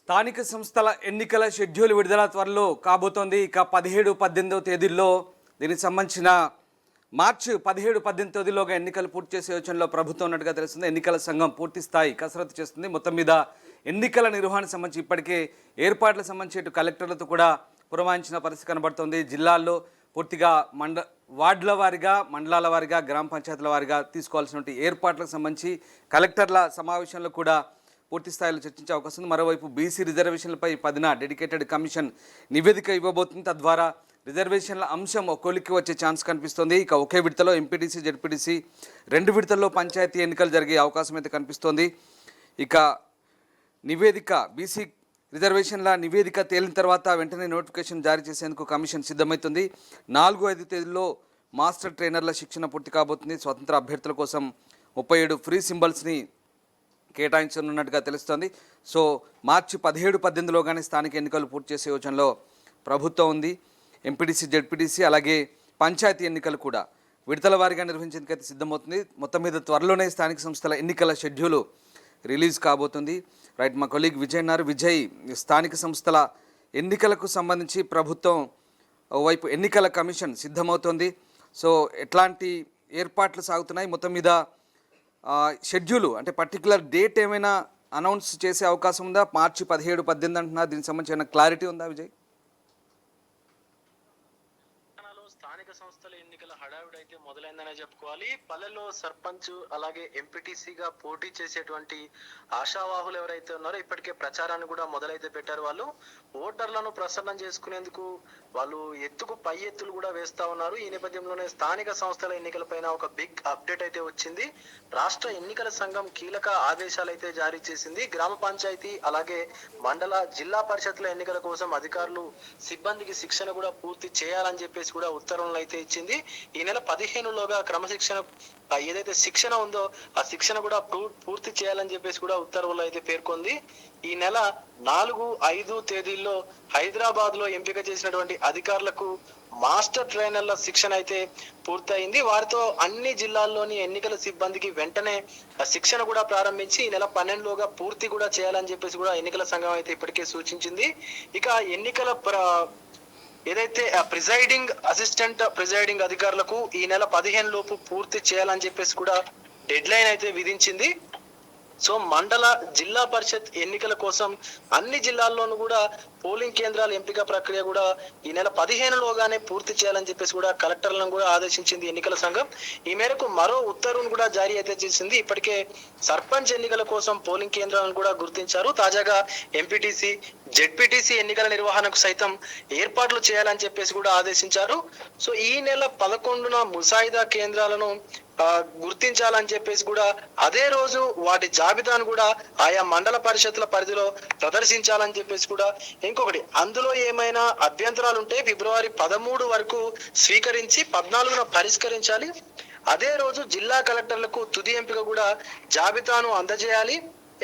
స్థానిక సంస్థల ఎన్నికల షెడ్యూల్ విడుదల త్వరలో కాబోతోంది. ఇక 17, 18 తేదీల్లో దీనికి సంబంధించిన మార్చి 17, 18 తేదీలోగా ఎన్నికలు పూర్తి చేసే యోచనలో ప్రభుత్వం ఉన్నట్టుగా తెలుస్తుంది. ఎన్నికల సంఘం పూర్తి స్థాయి కసరత్తు చేస్తుంది. మొత్తం మీద ఎన్నికల నిర్వహణకు సంబంధించి ఇప్పటికే ఏర్పాట్లకు సంబంధించి ఇటు కలెక్టర్లతో కూడా పురమాయించిన పరిస్థితి కనబడుతోంది. జిల్లాల్లో పూర్తిగా వార్డుల వారీగా, మండలాల వారీగా, గ్రామ పంచాయతీల వారీగా తీసుకోవాల్సినటువంటి ఏర్పాట్లకు సంబంధించి కలెక్టర్ల సమావేశంలో కూడా పూర్తి స్థాయిలో చర్చించే అవకాశం ఉంది. మరోవైపు బీసీ రిజర్వేషన్లపై 10న డెడికేటెడ్ కమిషన్ నివేదిక ఇవ్వబోతుంది. తద్వారా రిజర్వేషన్ల అంశం ఒక కొలిక్కి వచ్చే ఛాన్స్ కనిపిస్తోంది. ఇక ఒకే విడతలో ఎంపీటీసీ, జెడ్పీటీసీ 2 విడతల్లో పంచాయతీ ఎన్నికలు జరిగే అవకాశం అయితే కనిపిస్తోంది. ఇక నివేదిక బీసీ రిజర్వేషన్ల నివేదిక తేలిన తర్వాత వెంటనే నోటిఫికేషన్ జారీ చేసేందుకు కమిషన్ సిద్ధమవుతుంది. 4-5 తేదీల్లో మాస్టర్ ట్రైనర్ల శిక్షణ పూర్తి కాబోతుంది. స్వతంత్ర అభ్యర్థుల కోసం 37 ఫ్రీ సింబల్స్ని కేటాయించనున్నట్టుగా తెలుస్తోంది. సో మార్చి 17, 18లోగానే స్థానిక ఎన్నికలు పూర్తి చేసే యోచనలో ప్రభుత్వం ఉంది. ఎంపీటీసీ, జెడ్పీటీసీ అలాగే పంచాయతీ ఎన్నికలు కూడా విడతల వారీగా నిర్వహించేందుకైతే సిద్ధమవుతుంది. మొత్తం మీద త్వరలోనే స్థానిక సంస్థల ఎన్నికల షెడ్యూలు రిలీజ్ కాబోతుంది. రైట్, మా కొలీగ్ విజయ్ ఉన్నారు. విజయ్, స్థానిక సంస్థల ఎన్నికలకు సంబంధించి ప్రభుత్వం ఓవైపు ఎన్నికల కమిషన్ సిద్ధమవుతోంది. సో ఎట్లాంటి ఏర్పాట్లు సాగుతున్నాయి? మొత్తం మీద షెడ్యూలు అంటే పర్టికులర్ డేట్ ఏమైనా అనౌన్స్ చేసే అవకాశం ఉందా? మార్చి 17, 18 అంటున్నా. దీనికి సంబంధించిన క్లారిటీ ఉందా విజయ్? స్థానిక సంస్థల ఎన్నికల హడావిడి అయితే మొదలైందనే చెప్పుకోవాలి. పల్లెల్లో సర్పంచ్ అలాగే ఎంపీటీసీగా పోటీ చేసేటువంటి ఆశావాహులు ఎవరైతే ఉన్నారో ఇప్పటికే ప్రచారాన్ని కూడా మొదలైతే పెట్టారు. వాళ్ళు ఓటర్లను ప్రసన్నం చేసుకునేందుకు వాళ్ళు ఎత్తుకు పై ఎత్తులు కూడా వేస్తా ఉన్నారు. ఈ నేపథ్యంలోనే స్థానిక సంస్థల ఎన్నికలపైన ఒక బిగ్ అప్డేట్ అయితే వచ్చింది. రాష్ట్ర ఎన్నికల సంఘం కీలక ఆదేశాలు అయితే జారీ చేసింది. గ్రామ పంచాయతీ అలాగే మండల, జిల్లా పరిషత్ల ఎన్నికల కోసం అధికారులు, సిబ్బందికి శిక్షణ కూడా పూర్తి చేయాలని చెప్పేసి కూడా ఉత్తర్వులను అయితే ఇచ్చింది. ఈ నెల 15లోగా క్రమశిక్షణ ఏదైతే శిక్షణ ఉందో ఆ శిక్షణ కూడా పూర్తి చేయాలని చెప్పేసి కూడా ఉత్తర్వులు అయితే పేర్కొంది. ఈ నెల 4, 5 తేదీల్లో హైదరాబాద్ లో ఎంపిక చేసినటువంటి అధికారులకు మాస్టర్ ట్రైనర్ల శిక్షణ అయితే పూర్తయింది. వారితో అన్ని జిల్లాల్లోని ఎన్నికల సిబ్బందికి వెంటనే శిక్షణ కూడా ప్రారంభించి ఈ నెల 12లోగా పూర్తి కూడా చేయాలని చెప్పేసి కూడా ఎన్నికల సంఘం అయితే ఇప్పటికే సూచించింది. ఇక ఎన్నికల ఏదైతే ప్రిజైడింగ్ అధికారులకు ఈ నెల 15 లోపు పూర్తి చేయాలని చెప్పేసి కూడా డెడ్ లైన్ అయితే విధించింది. సో మండల, జిల్లా పరిషత్ ఎన్నికల కోసం అన్ని జిల్లాల్లోనూ కూడా పోలింగ్ కేంద్రాల ఎంపిక ప్రక్రియ కూడా ఈ నెల 15లోగానే పూర్తి చేయాలని చెప్పేసి కూడా కలెక్టర్లను కూడా ఆదేశించింది ఎన్నికల సంఘం. ఈ మేరకు మరో ఉత్తర్వును కూడా జారీ అయితే చేసింది. ఇప్పటికే సర్పంచ్ ఎన్నికల కోసం పోలింగ్ కేంద్రాలను కూడా గుర్తించారు. తాజాగా ఎంపీటీసీ, జెడ్పీటీసీ ఎన్నికల నిర్వహణకు సైతం ఏర్పాట్లు చేయాలని చెప్పేసి కూడా ఆదేశించారు. సో ఈ నెల 11న ముసాయిదా కేంద్రాలను గుర్తించాలని చెప్పేసి కూడా అదే రోజు వాటి జాబితాను కూడా ఆయా మండల పరిషత్ల పరిధిలో ప్రదర్శించాలని చెప్పేసి కూడా, ఇంకొకటి అందులో ఏమైనా అభ్యంతరాలు ఉంటే ఫిబ్రవరి 13 వరకు స్వీకరించి 14న పరిష్కరించాలి. అదే రోజు జిల్లా కలెక్టర్లకు తుది ఎంపిక కూడా జాబితాను అందజేయాలి.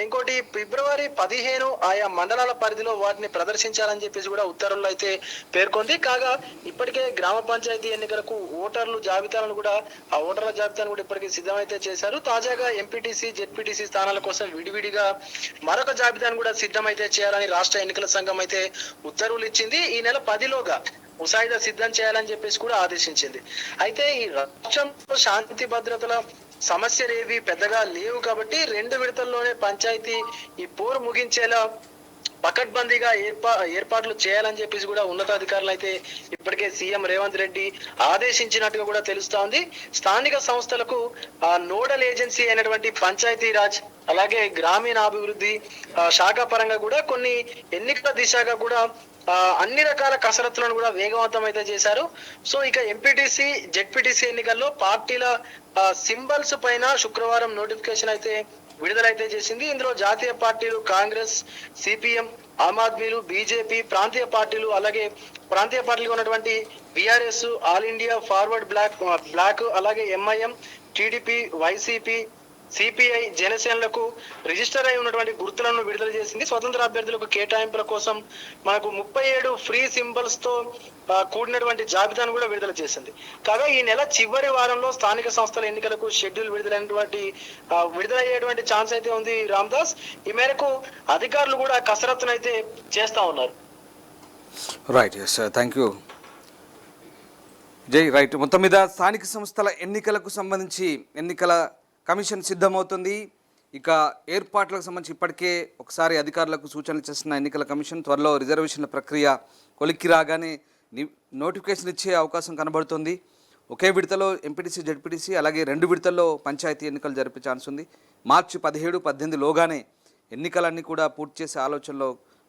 ఇంకోటి ఫిబ్రవరి 15 ఆయా మండలాల పరిధిలో వాటిని ప్రదర్శించాలని చెప్పేసి కూడా ఉత్తర్వులు అయితే పేర్కొంది. కాగా ఇప్పటికే గ్రామ పంచాయతీ ఎన్నికలకు ఓటర్ల జాబితాను కూడా ఇప్పటికే సిద్ధమైతే చేశారు. తాజాగా ఎంపీటీసీ, జెడ్పీటీసీ స్థానాల కోసం విడివిడిగా మరొక జాబితాను కూడా సిద్ధమైతే చేయాలని రాష్ట్ర ఎన్నికల సంఘం అయితే ఉత్తర్వులు ఇచ్చింది. ఈ నెల 10లోగా ముసాయిదా సిద్ధం చేయాలని చెప్పేసి కూడా ఆదేశించింది. అయితే ఈ రాష్ట్రంలో శాంతి భద్రతల సమస్యలు ఏవి పెద్దగా లేవు కాబట్టి 2 విడతల్లోనే పంచాయతీ ఈ పోరు ముగించేలా పకడ్బందీగా ఏర్పాట్లు చేయాలని చెప్పేసి కూడా ఉన్నతాధికారులు అయితే ఇప్పటికే సీఎం రేవంత్ రెడ్డి ఆదేశించినట్టుగా కూడా తెలుస్తా ఉంది. స్థానిక సంస్థలకు నోడల్ ఏజెన్సీ అయినటువంటి పంచాయతీరాజ్ అలాగే గ్రామీణాభివృద్ధి శాఖ పరంగా కూడా కొన్ని ఎన్నికల దిశగా కూడా అన్ని రకాల కసరత్తులను కూడా వేగవంతం అయితే చేశారు. సో ఇక ఎంపీటీసీ, జెడ్పీటీసీ ఎన్నికల్లో పార్టీల సింబల్స్ పైన శుక్రవారం నోటిఫికేషన్ అయితే విడుదలైతే చేసింది. ఇందులో జాతీయ పార్టీలు కాంగ్రెస్, సిపిఎం, ఆమ్ ఆద్మీలు, బీజేపీ, ప్రాంతీయ పార్టీలు అలాగే ప్రాంతీయ పార్టీలు ఉన్నటువంటి బీఆర్ఎస్, ఆల్ ఇండియా ఫార్వర్డ్ బ్లాక్ అలాగే ఎంఐఎం, టీడీపీ, వైసీపీ, సిపిఐ జనసేనలకు రిజిస్టర్ అయి ఉన్నటువంటి గుర్తులను విడుదల చేసింది. స్వతంత్ర అభ్యర్థులకు కేటాయింపుల కోసం మనకు 37 ఫ్రీ సింబల్స్ తో కూడినటువంటి జాబితాను కూడా విడుదల చేసింది. కాగా ఈ నెల చివరి వారంలో స్థానిక సంస్థల ఎన్నికలకు షెడ్యూల్ విడుదలయ్యేటువంటి ఛాన్స్ అయితే ఉంది రామ్దాస్. ఈ మేరకు అధికారులు కూడా కసరత్తును అయితే చేస్తా ఉన్నారు. రైట్, ఎస్, థ్యాంక్ యూ జై. రైట్, మొత్తం మీద స్థానిక సంస్థల ఎన్నికలకు సంబంధించి ఎన్నికల కమిషన్ సిద్ధమవుతుంది. ఇక ఏర్పాట్లకు సంబంధించి ఇప్పటికే ఒకసారి అధికారులకు సూచనలు చేస్తున్న ఎన్నికల కమిషన్ త్వరలో రిజర్వేషన్ల ప్రక్రియ కొలిక్కి రాగానే నోటిఫికేషన్ ఇచ్చే అవకాశం కనబడుతుంది. ఒకే విడతలో ఎంపీటీసీ జెడ్పీటీసీ అలాగే 2 విడతల్లో పంచాయతీ ఎన్నికలు జరిపే ఛాన్స్ ఉంది. మార్చి 17, 18 లోగానే ఎన్నికలన్నీ కూడా పూర్తి చేసే ఆలోచనలో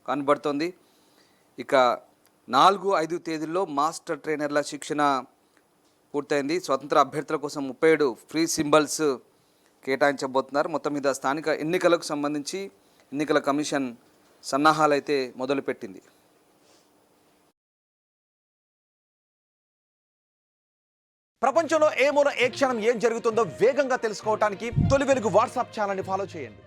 కనబడుతోంది. ఇక 4, 5 తేదీల్లో మాస్టర్ ట్రైనర్ల శిక్షణ పూర్తయింది. స్వతంత్ర అభ్యర్థుల కోసం 37 ఫ్రీ సింబల్స్ కేటాయించబోతున్నారు. మొత్తం మీద స్థానిక ఎన్నికలకు సంబంధించి ఎన్నికల కమిషన్ సన్నాహాలు అయితే మొదలుపెట్టింది. ప్రపంచంలో ఏ మూల ఏ క్షణం ఏం జరుగుతుందో వేగంగా తెలుసుకోవడానికి తొలి వెలుగు వాట్సాప్ ఛానల్ని ఫాలో చేయండి.